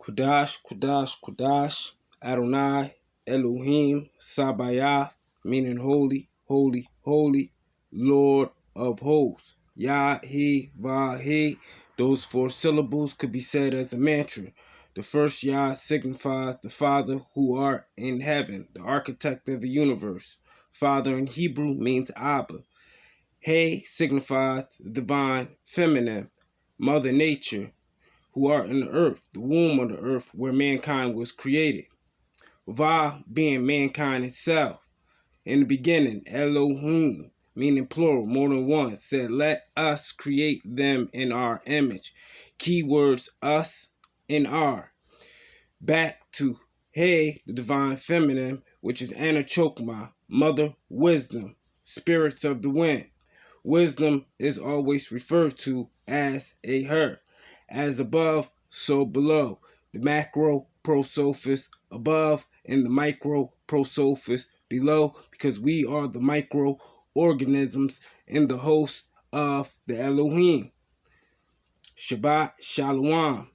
Kudash, Kudash, Kudash, Adonai, Elohim, Sabaoth, meaning holy, holy, holy, Lord of hosts. Yah-He, Vah-He. Those four syllables could be said as a mantra. The first Yah signifies the Father who art in heaven, the architect of the universe. Father in Hebrew means Abba. He signifies the divine feminine, Mother Nature, who art in the earth, the womb of the earth where mankind was created. Va being mankind itself. In the beginning, Elohim, meaning plural, more than one, said, let us create them in our image. Keywords us and our. Back to He, the divine feminine, which is Anachokma, mother wisdom, spirits of the wind. Wisdom is always referred to as a her. As above, so below. The macro prosophist above and the micro prosophist below, because we are the microorganisms in the host of the Elohim. Shabbat Shalom.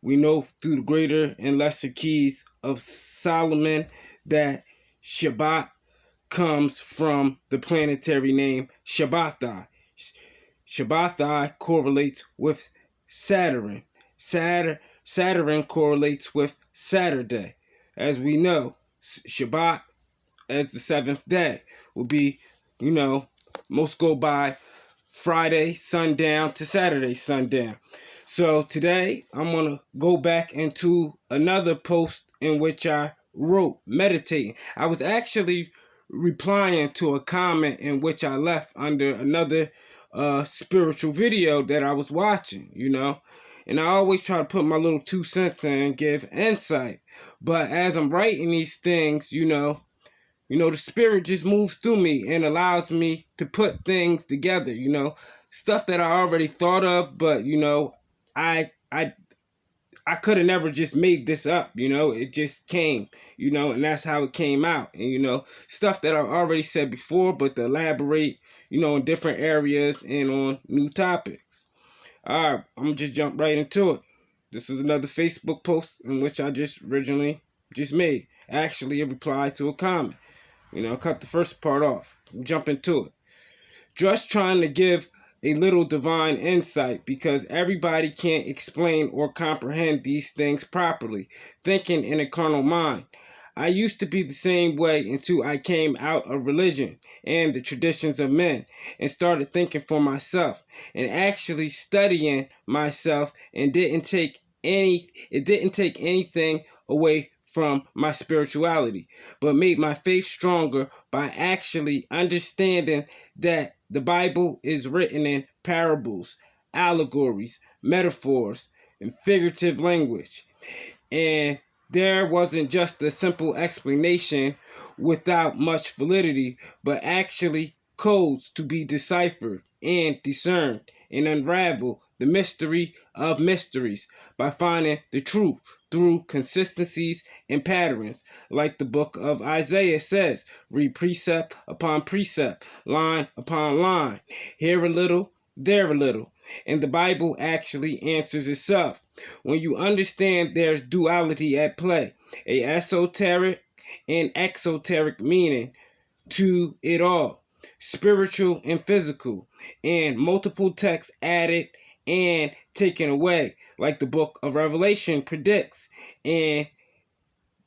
We know through the greater and lesser keys of Solomon that Shabbat comes from the planetary name Shabbatai. Shabbatai correlates with Saturn. Saturn correlates with Saturday. As we know, Shabbat as the seventh day will be, most go by Friday sundown to Saturday sundown. So today I'm going to go back into another post in which I wrote meditating. I was actually replying to a comment in which I left under another spiritual video that I was watching, and I always try to put my little 2 cents in and give insight. But as I'm writing these things, the spirit just moves through me and allows me to put things together, stuff that I already thought of, but I could have never just made this up, it just came, and that's how it came out. And stuff that I've already said before, but to elaborate, in different areas and on new topics. All right, I'm gonna just jump right into it. This is another Facebook post in which I just originally just made. Actually, a reply to a comment. Cut the first part off. Jump into it. Just trying to give a little divine insight because everybody can't explain or comprehend these things properly, thinking in a carnal mind. I used to be the same way until I came out of religion and the traditions of men and started thinking for myself and actually studying myself, and it didn't take anything away from my spirituality, but made my faith stronger by actually understanding that the Bible is written in parables, allegories, metaphors, and figurative language. And there wasn't just a simple explanation without much validity, but actually codes to be deciphered and discerned and unravel the mystery of mysteries by finding the truth through consistencies and patterns. Like the book of Isaiah says, read precept upon precept, line upon line, here a little, there a little. And the Bible actually answers itself. When you understand there's duality at play, a esoteric and exoteric meaning to it all, spiritual and physical, and multiple texts added and taken away, like the book of Revelation predicts. And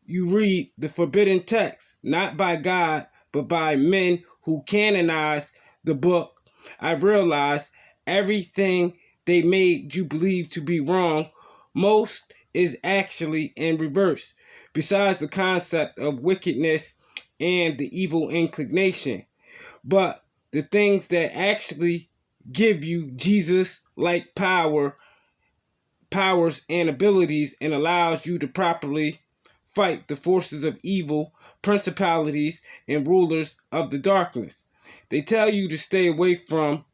you read the forbidden text, not by God, but by men who canonized the book. I realized everything they made you believe to be wrong, most is actually in reverse, besides the concept of wickedness and the evil inclination. But the things that actually give you Jesus-like powers and abilities, and allows you to properly fight the forces of evil, principalities, and rulers of the darkness. They tell you to stay away from,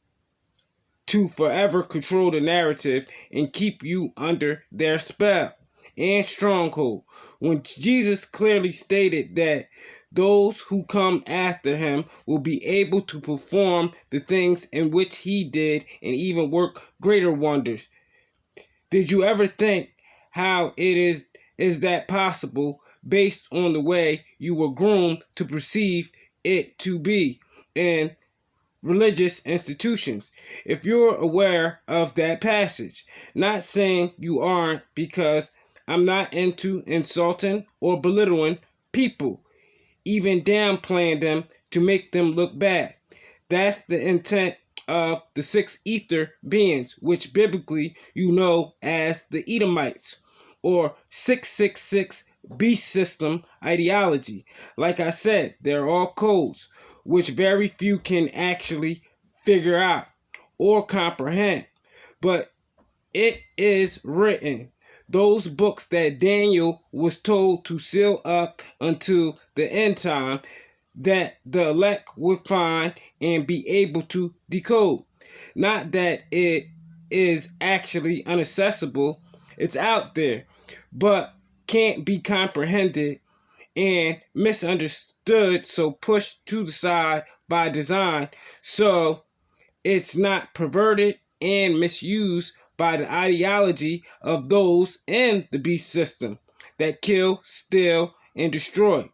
to forever control the narrative and keep you under their spell and stronghold, when Jesus clearly stated that those who come after him will be able to perform the things in which he did and even work greater wonders. Did you ever think how is that possible based on the way you were groomed to perceive it to be in religious institutions. If you're aware of that passage, not saying you aren't, because I'm not into insulting or belittling people, even downplaying them to make them look bad. That's the intent of the six ether beings, which biblically you know as the Edomites, or 666 beast system ideology. Like I said, they're all codes, which very few can actually figure out or comprehend. But it is written. Those books that Daniel was told to seal up until the end time, that the elect would find and be able to decode. Not that it is actually inaccessible, it's out there, but can't be comprehended and misunderstood, so pushed to the side by design, so it's not perverted and misused by the ideology of those in the beast system that kill, steal, and destroy.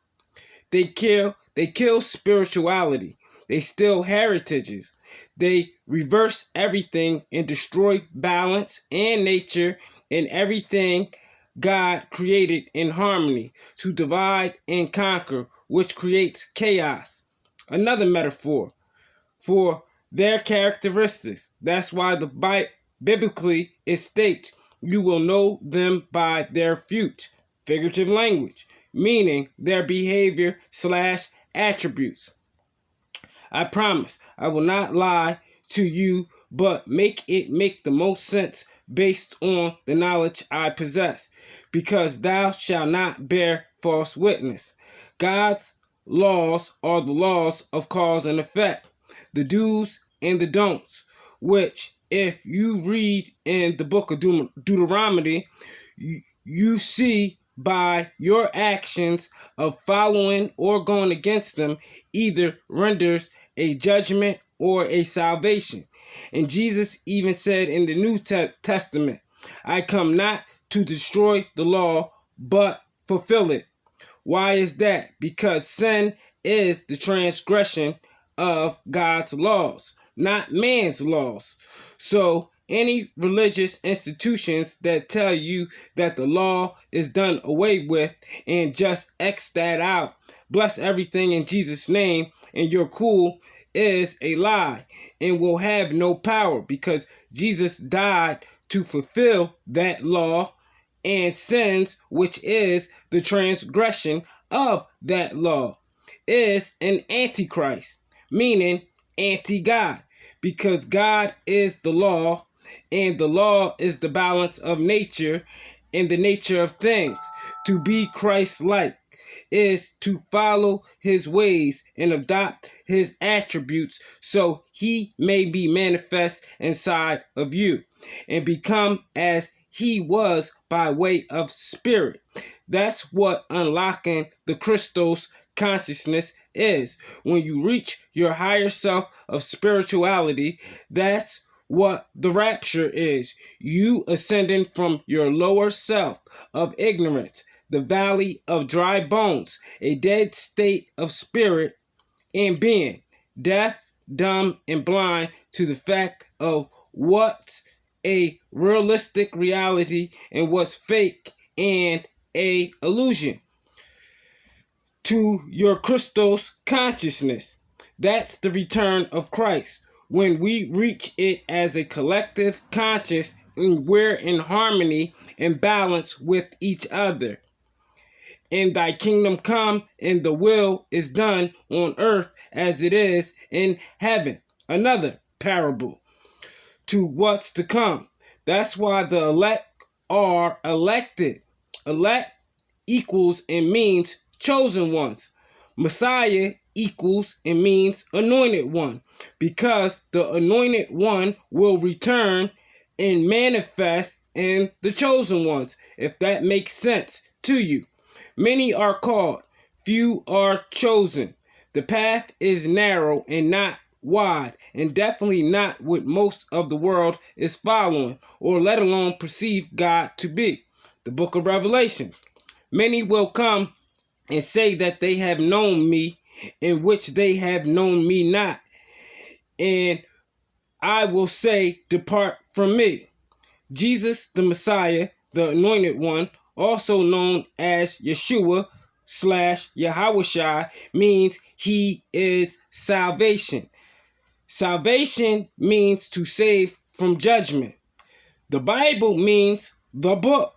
They kill spirituality. They steal heritages. They reverse everything and destroy balance and nature and everything God created in harmony to divide and conquer, which creates chaos. Another metaphor for their characteristics. That's why the biblically it states, you will know them by their fruit, figurative language, meaning their behavior / attributes. I promise I will not lie to you, but make it make the most sense based on the knowledge I possess, because thou shalt not bear false witness. God's laws are the laws of cause and effect, the do's and the don'ts, which if you read in the book of Deuteronomy, you see by your actions of following or going against them either renders a judgment or a salvation. And Jesus even said in the New Testament, I come not to destroy the law, but fulfill it. Why is that? Because sin is the transgression of God's laws, not man's laws. So any religious institutions that tell you that the law is done away with and just X that out, bless everything in Jesus' name, and you're cool, is a lie and will have no power, because Jesus died to fulfill that law and sins, which is the transgression of that law, is an antichrist, meaning anti-God, because God is the law and the law is the balance of nature and the nature of things. To be Christ-like is to follow his ways and adopt his attributes so he may be manifest inside of you and become as he was by way of spirit. That's what unlocking the Christos consciousness is. When you reach your higher self of spirituality, that's what the rapture is. You ascending from your lower self of ignorance, the valley of dry bones, a dead state of spirit and being, deaf, dumb, and blind to the fact of what's a realistic reality and what's fake and a illusion, to your Christos consciousness. That's the return of Christ. When we reach it as a collective conscious, and we're in harmony and balance with each other. And thy kingdom come, and the will is done on earth as it is in heaven. Another parable to what's to come. That's why the elect are elected. Elect equals and means chosen ones. Messiah equals and means anointed one, because the anointed one will return and manifest in the chosen ones, if that makes sense to you. Many are called, few are chosen. The path is narrow and not wide, and definitely not what most of the world is following, or let alone perceive God to be. the book of Revelation. Many will come and say that they have known me, in which they have known me not. And I will say, depart from me. Jesus, the Messiah, the Anointed One, also known as Yeshua / Yahushua, means he is salvation. Salvation means to save from judgment. The Bible means the book.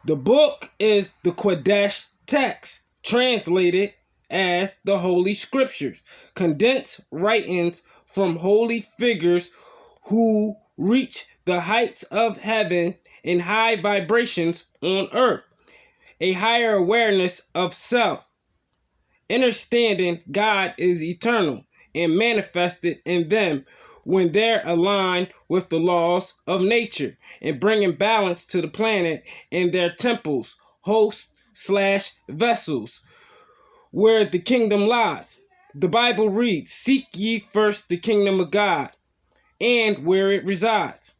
The book is the Kodesh text, translated as the Holy Scriptures, condensed writings from holy figures who reach the heights of heaven and high vibrations on earth, a higher awareness of self, understanding God is eternal and manifested in them when they're aligned with the laws of nature and bringing balance to the planet in their temples, hosts / vessels, where the kingdom lies. The Bible reads, "Seek ye first the kingdom of God and where it resides."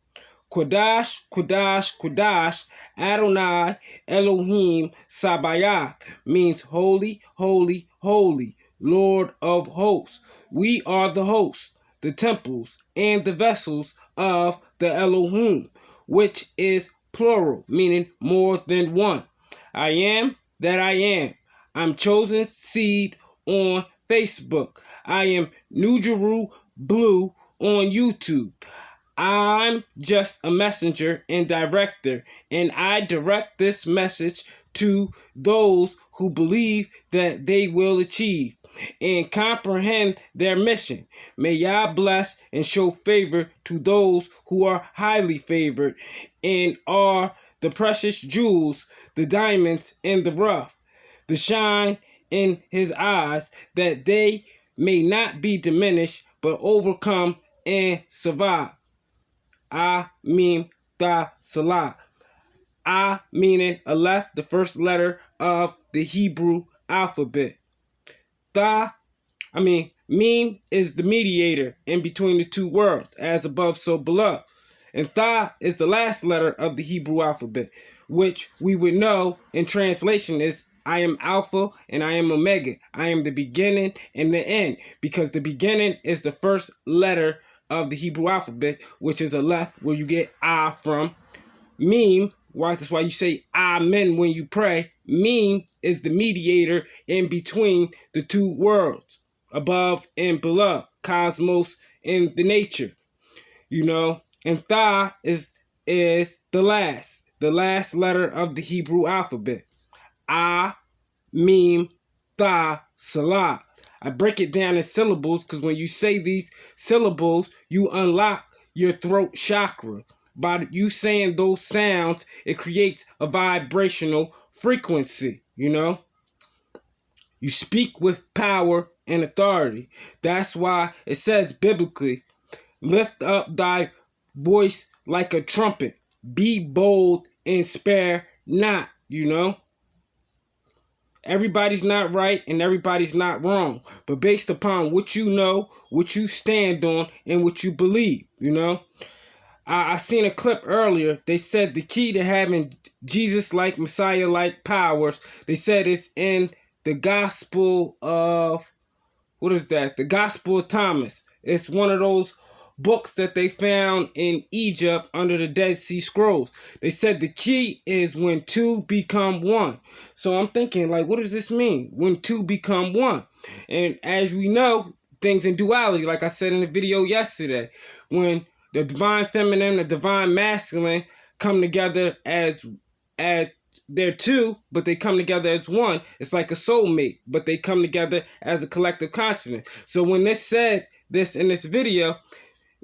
Kodash, Kodash, Kodash, Adonai, Elohim, Sabaoth means holy, holy, holy, Lord of hosts. We are the hosts, the temples, and the vessels of the Elohim, which is plural, meaning more than one. I am that I am. I'm chosen seed on Facebook. I am New Jeru Blue on YouTube. I'm just a messenger and director, and I direct this message to those who believe that they will achieve and comprehend their mission. May Yah bless and show favor to those who are highly favored and are the precious jewels, the diamonds in the rough, the shine in his eyes, that they may not be diminished but overcome and survive. Mim Ta Salah. Meaning Aleph, the first letter of the Hebrew alphabet. Mim is the mediator in between the two worlds, as above, so below. And Tha is the last letter of the Hebrew alphabet, which we would know in translation is I am Alpha and I am Omega. I am the beginning and the end, because the beginning is the first letter of the Hebrew alphabet, which is Aleph, where you get Ah from. Mim, that's why you say Amen when you pray. Mim is the mediator in between the two worlds, above and below, cosmos and the nature, And Tha is the last letter of the Hebrew alphabet. Mim, Tha, Salah. I break it down in syllables because when you say these syllables, you unlock your throat chakra. By you saying those sounds, it creates a vibrational frequency, You speak with power and authority. That's why it says biblically, lift up thy voice like a trumpet. Be bold and spare not, Everybody's not right and everybody's not wrong, but based upon what you know, what you stand on, and what you believe, I seen a clip earlier. They said the key to having Jesus-like, Messiah-like powers, they said it's in the Gospel of, The Gospel of Thomas. It's one of those books that they found in Egypt under the Dead Sea Scrolls. They said the key is when two become one. So I'm thinking, what does this mean? When two become one? And as we know, things in duality, like I said in the video yesterday, when the divine feminine, the divine masculine come together as they're two, but they come together as one. It's like a soulmate, but they come together as a collective consciousness. So when they said this in this video,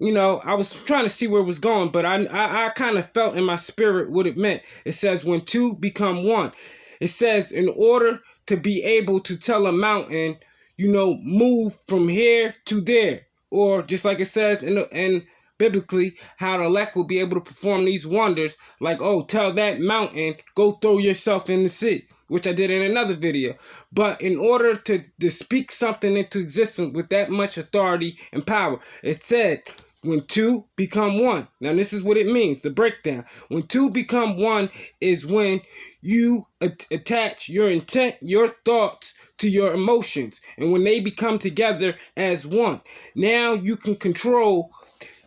I was trying to see where it was going, but I kind of felt in my spirit what it meant. It says when two become one. It says in order to be able to tell a mountain, move from here to there, or just like it says in biblically, how the elect will be able to perform these wonders, like, tell that mountain, go throw yourself in the sea, which I did in another video. But in order to speak something into existence with that much authority and power, it said, When two become one. Now this is what it means, the breakdown. When two become one is when you attach your intent, your thoughts to your emotions. And when they become together as one, now you can control,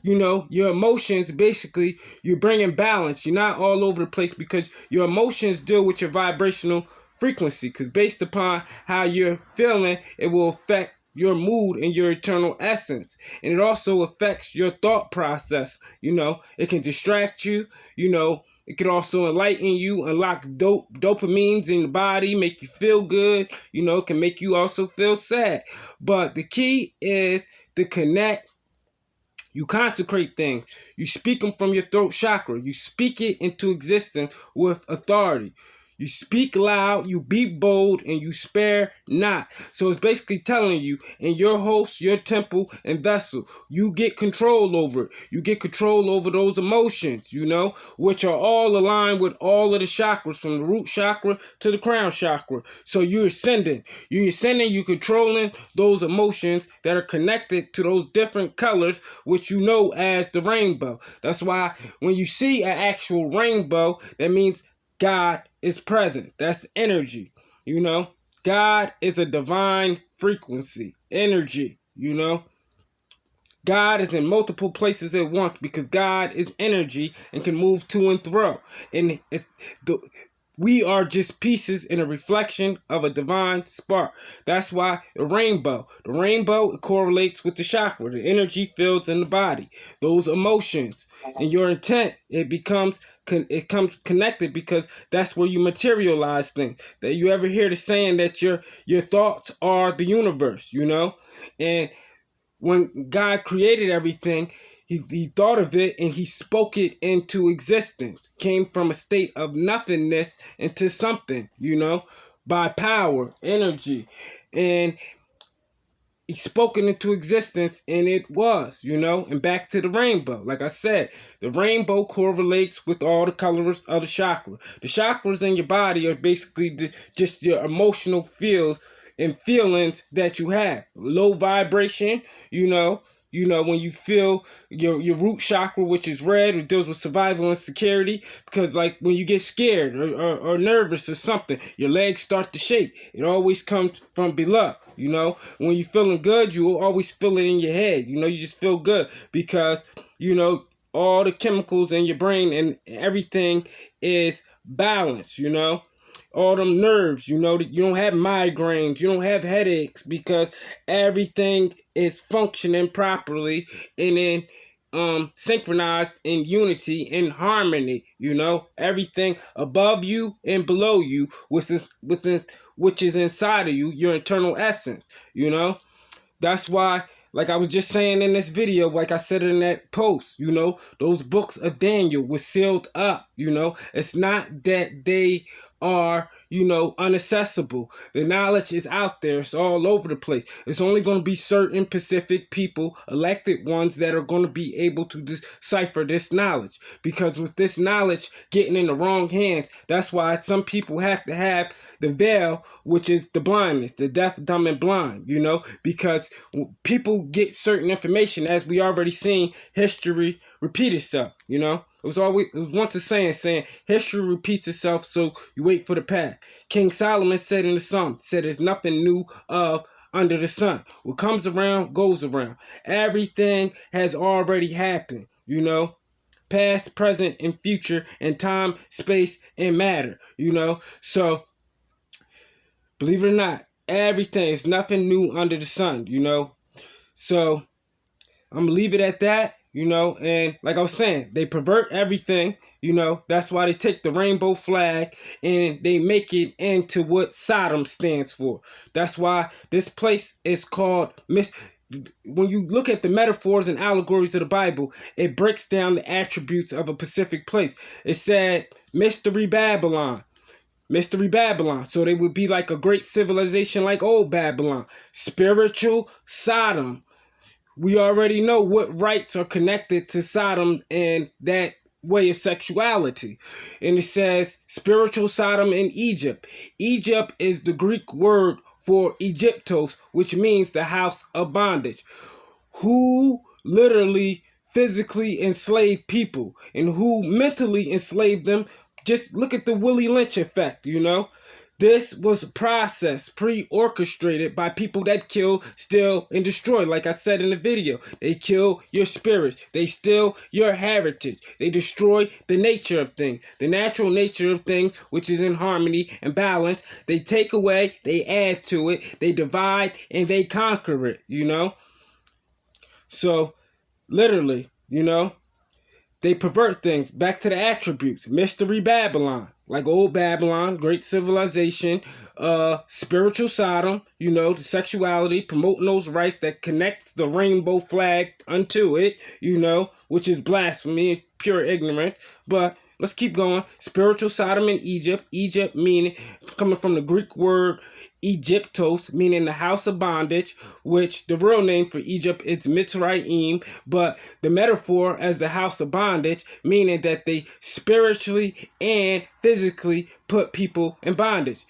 your emotions. Basically, you're bringing balance. You're not all over the place because your emotions deal with your vibrational frequency. Because based upon how you're feeling, it will affect your mood and your eternal essence. And it also affects your thought process. It can distract you. It can also enlighten you, unlock dopamines in the body, make you feel good. It can make you also feel sad. But the key is to connect. You consecrate things. You speak them from your throat chakra. You speak it into existence with authority. You speak loud, you be bold, and you spare not. So it's basically telling you, in your host, your temple, and vessel, you get control over it. You get control over those emotions, which are all aligned with all of the chakras, from the root chakra to the crown chakra. So you're ascending. You're controlling those emotions that are connected to those different colors, which you know as the rainbow. That's why when you see an actual rainbow, that means God is present. That's energy. God is a divine frequency, energy. God is in multiple places at once because God is energy and can move to and fro. And we are just pieces in a reflection of a divine spark. That's why the rainbow it correlates with the chakra, the energy fields in the body, those emotions, and your intent. It comes connected because that's where you materialize things. That you ever hear the saying that your thoughts are the universe, and when God created everything, he thought of it and he spoke it into existence. Came from a state of nothingness into something, by power, energy. And he spoke it into existence and it was, and back to the rainbow. Like I said, the rainbow correlates with all the colors of the chakra. The chakras in your body are basically just your emotional fields and feelings that you have. Low vibration, when you feel your root chakra, which is red, it deals with survival and security. Because like when you get scared or nervous or something, your legs start to shake. It always comes from below. When you're feeling good, you will always feel it in your head. You just feel good because all the chemicals in your brain and everything is balanced. All them nerves, you don't have migraines, you don't have headaches because everything is functioning properly and then synchronized in unity, in harmony. Everything above you and below you, which is inside of you, your internal essence. That's why, like I was just saying in this video, like I said in that post, those books of Daniel were sealed up. It's not that they are, unaccessible. The knowledge is out there. It's all over the place. It's only going to be certain specific people, elected ones, that are going to be able to decipher this knowledge. Because with this knowledge getting in the wrong hands, that's why some people have to have the veil, which is the blindness, the deaf, dumb, and blind, because people get certain information, as we already seen history repeat itself, It was once a saying history repeats itself, so you wait for the past. King Solomon said in the Psalm, there's nothing new under the sun. What comes around goes around. Everything has already happened, past, present, and future, and time, space, and matter, So believe it or not, everything is nothing new under the sun, So I'm gonna leave it at that. And like I was saying, they pervert everything, that's why they take the rainbow flag and they make it into what Sodom stands for. That's why this place is called when you look at the metaphors and allegories of the Bible, it breaks down the attributes of a specific place. It said Mystery Babylon. Mystery Babylon. So they would be like a great civilization like old Babylon. Spiritual Sodom. We already know what rights are connected to Sodom and that way of sexuality. And it says spiritual Sodom in Egypt. Egypt is the Greek word for Egyptos, which means the house of bondage. Who literally physically enslaved people and who mentally enslaved them. Just look at the Willie Lynch effect, you know? This was a process pre-orchestrated by people that kill, steal, and destroy. Like I said in the video, they kill your spirits. They steal your heritage. They destroy the nature of things, the natural nature of things, which is in harmony and balance. They take away, they add to it, they divide, and they conquer it, you know? So, literally, you know, they pervert things back to the attributes. Mystery Babylon, like old Babylon, great civilization, spiritual Sodom, you know, the sexuality, promoting those rights that connects the rainbow flag unto it, you know, which is blasphemy, pure ignorance. But let's keep going. Spiritual Sodom in Egypt. Egypt meaning, coming from the Greek word Egyptos, meaning the house of bondage, which the real name for Egypt is Mitzrayim, but the metaphor as the house of bondage, meaning that they spiritually and physically put people in bondage.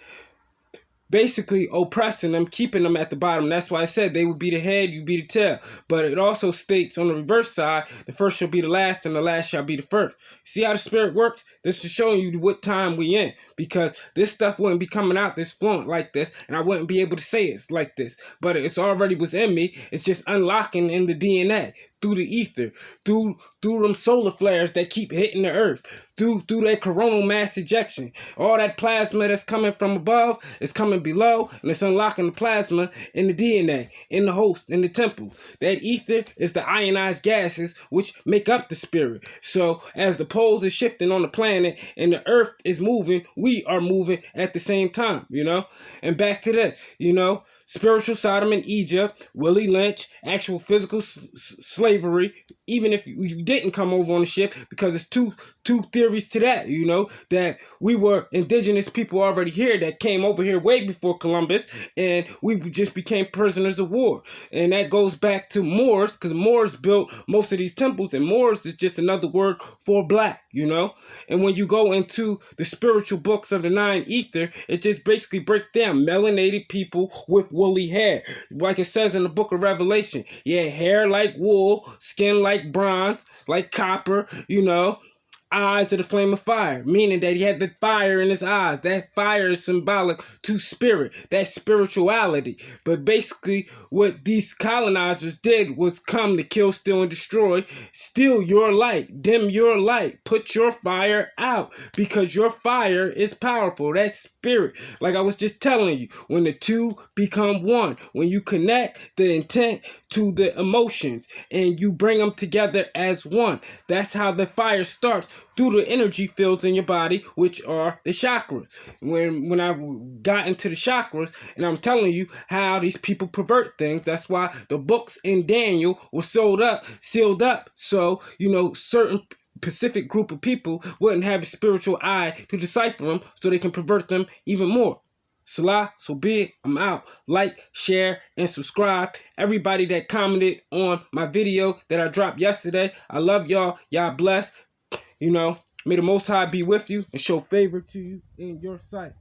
Basically oppressing them, keeping them at the bottom. That's why I said they would be the head, you be the tail. But it also states on the reverse side, the first shall be the last and the last shall be the first. See how the spirit works? This is showing you what time we in, because this stuff wouldn't be coming out this fluent like this, and I wouldn't be able to say it's like this. But it's already was in me. It's just unlocking in the DNA, through the ether, through them solar flares that keep hitting the earth, through that coronal mass ejection. All that plasma that's coming from above is coming below, and it's unlocking the plasma in the DNA, in the host, in the temple. That ether is the ionized gases which make up the spirit. So as the poles is shifting on the planet and the earth is moving, we are moving at the same time, you know? And back to that, you know, spiritual Sodom in Egypt, Willie Lynch, actual physical slavery, even if you didn't come over on the ship, because it's two theories to that, you know, that we were indigenous people already here that came over here way before Columbus, and we just became prisoners of war. And that goes back to Moors, because Moors built most of these temples, and Moors is just another word for black, you know. And when you go into the spiritual books of the Nine Ether, it just basically breaks down melanated people with woolly hair, like it says in the book of Revelation. Yeah, hair like wool, skin like bronze, like copper, you know, eyes of the flame of fire, meaning that he had the fire in his eyes. That fire is symbolic to spirit, that spirituality. But basically what these colonizers did was come to kill, steal, and destroy, steal your light, dim your light, put your fire out, because your fire is powerful. That spirit, like I was just telling you, when the two become one, when you connect the intent to the emotions and you bring them together as one, that's how the fire starts, through the energy fields in your body, which are the chakras. When I got into the chakras, and I'm telling you how these people pervert things, that's why the books in Daniel were sealed up, so, you know, certain specific group of people wouldn't have a spiritual eye to decipher them, so they can pervert them even more. Salah, so be it. I'm out. Like, share, and subscribe. Everybody that commented on my video that I dropped yesterday, I love y'all. Y'all blessed. You know, may the Most High be with you and show favor to you in your sight.